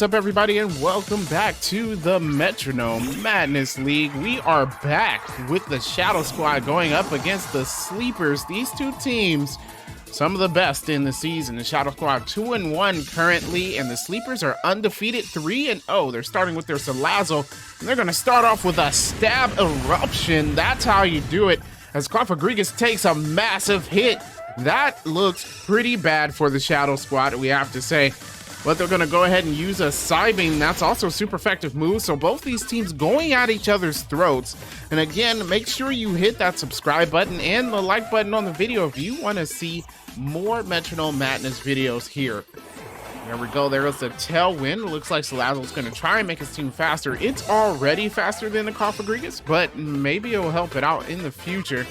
What's up, everybody, and welcome back to the Metronome Madness League. We are back with the Shadow Squad going up against the Sleepers. These two teams, some of the best in the season. The Shadow Squad 2-1 currently, and the Sleepers are undefeated 3-0. They're starting with their Salazzle, and they're going to start off with a Stab Eruption. That's how you do it, as Cofagrigus takes a massive hit. That looks pretty bad for the Shadow Squad, we have to say. But they're going to go ahead and use a Psybeam. That's also a super effective move. So both these teams going at each other's throats. And again, make sure you hit that subscribe button and the like button on the video if you want to see more Metronome Madness videos here. There we go. There goes the Tailwind. Looks like Salazzle's going to try and make his team faster. It's already faster than the Cofagrigus, but maybe it will help it out in the future.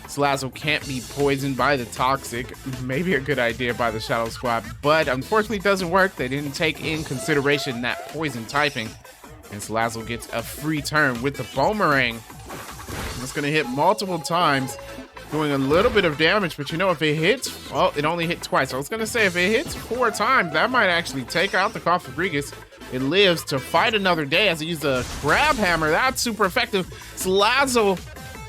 Salazzle can't be poisoned by the Toxic. Maybe a good idea by the Shadow Squad, but unfortunately it doesn't work. They didn't take in consideration that poison typing, and Salazzle gets a free turn with the Boomerang. It's going to hit multiple times, doing a little bit of damage, but you know, if it hits, well, it only hit twice. I was going to say if it hits 4 times, that might actually take out the Cofagrigus. It lives to fight another day as it uses a Crab Hammer. That's super effective. Salazzle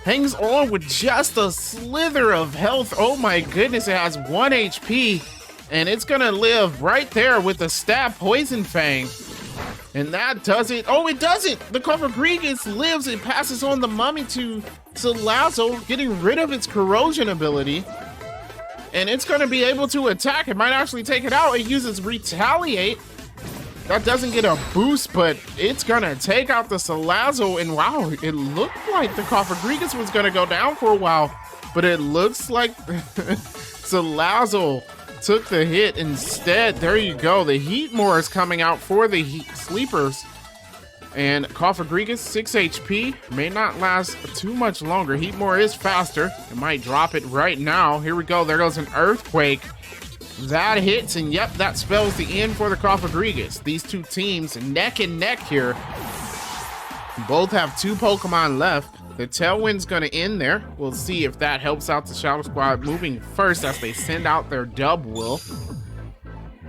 hangs on with just a slither of health. Oh my goodness, it has 1 HP, and it's gonna live right there with the Stab Poison Fang. And that does it. Oh, it doesn't! The Cofagrigus lives and passes on the Mummy to Salazzle, getting rid of its corrosion ability. And it's gonna be able to attack. It might actually take it out. It uses Retaliate. That doesn't get a boost, but it's gonna take out the Salazzle, and wow, it looked like the Cofagrigus was gonna go down for a while, but it looks like Salazzle took the hit instead. There you go. The Heatmore is coming out for the Sleepers, and Cofagrigus 6 HP may not last too much longer. Heatmore is faster. It might drop it right now. Here we go. There goes an Earthquake. That hits, and yep, that spells the end for the Cofagrigus. These two teams neck and neck here. Both have 2 Pokemon left. The Tailwind's gonna end there. We'll see if that helps out the Shadow Squad moving first as they send out their Dubwool.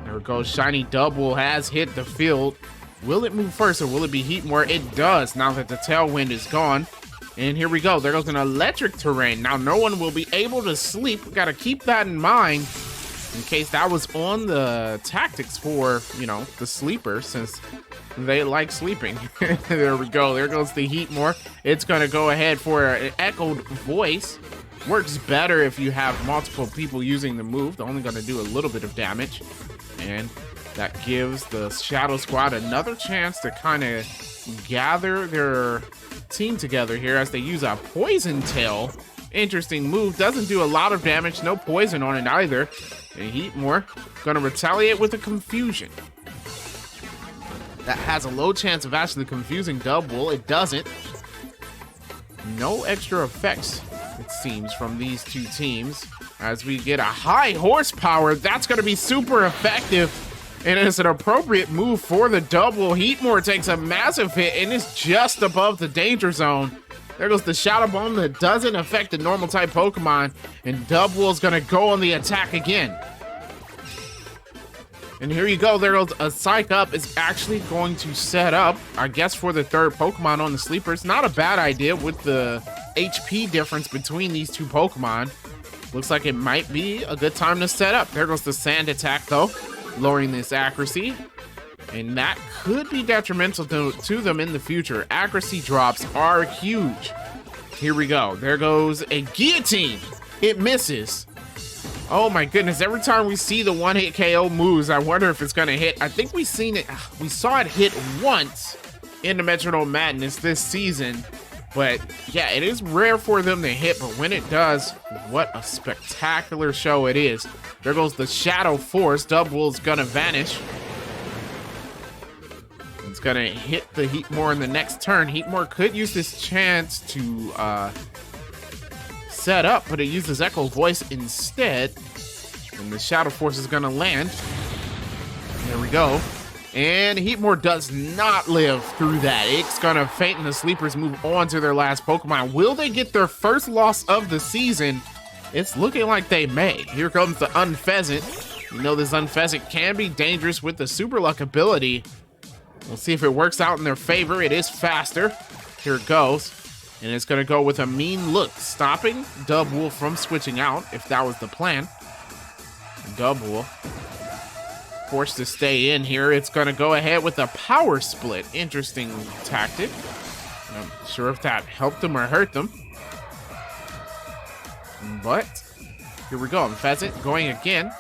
There it goes. Shiny Dubwool has hit the field. Will it move first, or will it be Heatmore? It does, now that the Tailwind is gone. And here we go. There goes an Electric Terrain. Now no one will be able to sleep. We gotta keep that in mind, in case that was on the tactics for, you know, the Sleepers, since they like sleeping. There we go. There goes the Heatmore. It's going to go ahead for an Echoed Voice. Works better if you have multiple people using the move. They're only going to do a little bit of damage. And that gives the Shadow Squad another chance to kind of gather their team together here as they use a Poison Tail. Interesting move. Doesn't do a lot of damage. No poison on it either. And Heatmore gonna retaliate with a Confusion. That has a low chance of actually confusing Dubwool. It doesn't. No extra effects, it seems, from these two teams. As we get a high horsepower, that's gonna be super effective. And it's an appropriate move for the Dubwool. Heatmore takes a massive hit and is just above the danger zone. There goes the Shadow Bomb that doesn't affect the normal type Pokemon, and Dubwool's gonna go on the attack again. And here you go. There goes a Psych Up. Is actually going to set up, I guess, for the 3rd Pokemon on the Sleepers. Not a bad idea with the HP difference between these two Pokemon. Looks like it might be a good time to set up. There goes the Sand Attack, though, lowering this accuracy. And that could be detrimental to them in the future. Accuracy drops are huge. Here we go. There goes a Guillotine. It misses. Oh my goodness. Every time we see the 1-hit KO moves, I wonder if it's going to hit. I think we saw it hit once in the Metronome Madness this season. But yeah, it is rare for them to hit. But when it does, what a spectacular show it is. There goes the Shadow Force. Dubwool's going to vanish. It's gonna hit the Heatmore in the next turn. Heatmore could use this chance to set up, but it uses Echo Voice instead. And the Shadow Force is gonna land. There we go. And Heatmore does not live through that. It's gonna faint and the Sleepers move on to their last Pokemon. Will they get their first loss of the season? It's looking like they may. Here comes the Unpheasant. You know this Unfezant can be dangerous with the Super Luck ability. We'll see if it works out in their favor. It is faster. Here it goes. And it's going to go with a mean look, stopping Dubwool from switching out, if that was the plan. Dubwool forced to stay in here. It's going to go ahead with a power split. Interesting tactic. I'm not sure if that helped them or hurt them. But here we go. Unfezant going again.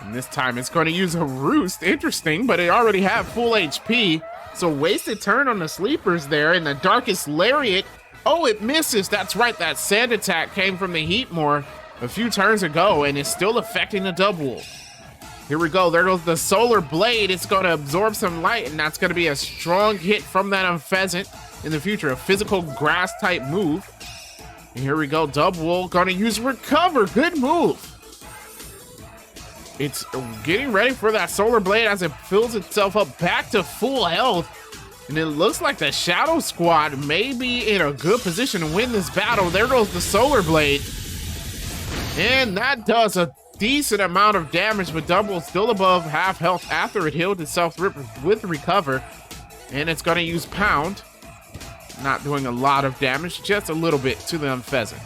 And this time it's going to use a Roost. Interesting, but it already had full HP. So wasted turn on the sleepers there, and the Darkest Lariat. Oh, it misses. That's right. That sand attack came from the Heatmore a few turns ago, and it's still affecting the Dubwool. Here we go. There goes the Solar Blade. It's going to absorb some light, and that's going to be a strong hit from that Unfezant in the future. A physical grass type move. And here we go. Dubwool going to use Recover. Good move. It's getting ready for that Solar Blade as it fills itself up back to full health. And it looks like the Shadow Squad may be in a good position to win this battle. There goes the Solar Blade. And that does a decent amount of damage, but Dubwool still above half health after it healed itself with Recover. And it's going to use Pound. Not doing a lot of damage, just a little bit to the Unfezant.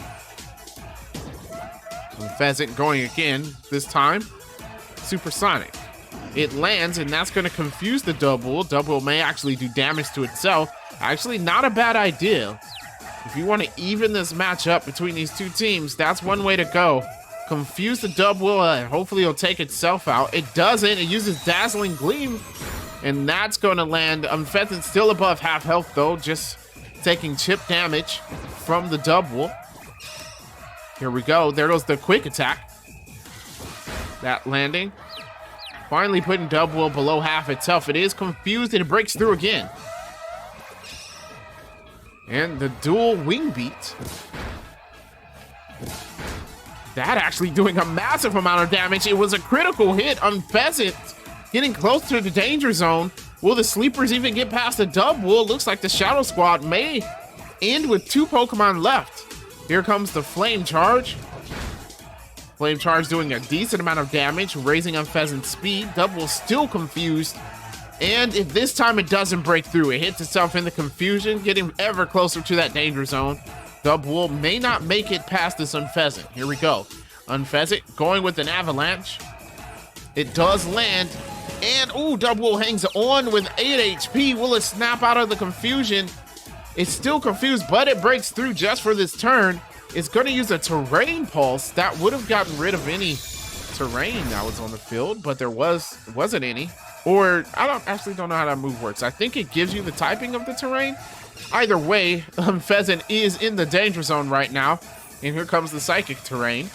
Unfezant going again, this time. Supersonic. It lands, and that's going to confuse the Dubwool. Dubwool may actually do damage to itself. Actually, not a bad idea. If you want to even this match up between these two teams, that's one way to go. Confuse the Dubwool, and hopefully it'll take itself out. It doesn't. It uses Dazzling Gleam, and that's going to land. Unfezant still above half health, though, just taking chip damage from the Dubwool. Here we go. There goes the quick attack. That landing. Finally putting Dubwool below half itself. It is confused and it breaks through again. And the dual wing beat. That actually doing a massive amount of damage. It was a critical hit. Unfezant getting close to the danger zone. Will the sleepers even get past the Dubwool? Looks like the Shadow Squad may end with 2 Pokemon left. Here comes the Flame Charge. Flame Charge doing a decent amount of damage, raising Unfezant's speed. Dubwool still confused. And if this time it doesn't break through, it hits itself in the confusion, getting ever closer to that danger zone. Dubwool may not make it past this Unfezant. Here we go. Unfezant going with an Avalanche. It does land. And, ooh, Dubwool hangs on with 8 HP. Will it snap out of the confusion? It's still confused, but it breaks through just for this turn. It's going to use a Terrain Pulse. That would have gotten rid of any terrain that was on the field, but there wasn't any. Or, I don't know how that move works. I think it gives you the typing of the terrain. Either way, Unfezant is in the danger zone right now. And here comes the Psychic Terrain.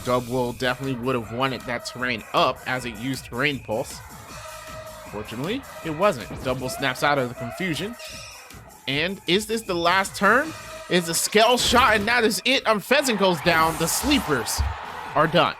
Dubwool definitely would have wanted that terrain up as it used Terrain Pulse. Fortunately, it wasn't. Dubwool snaps out of the confusion. And is this the last turn? It's a Scale Shot, and that is it. Unfezant goes down. The sleepers are done.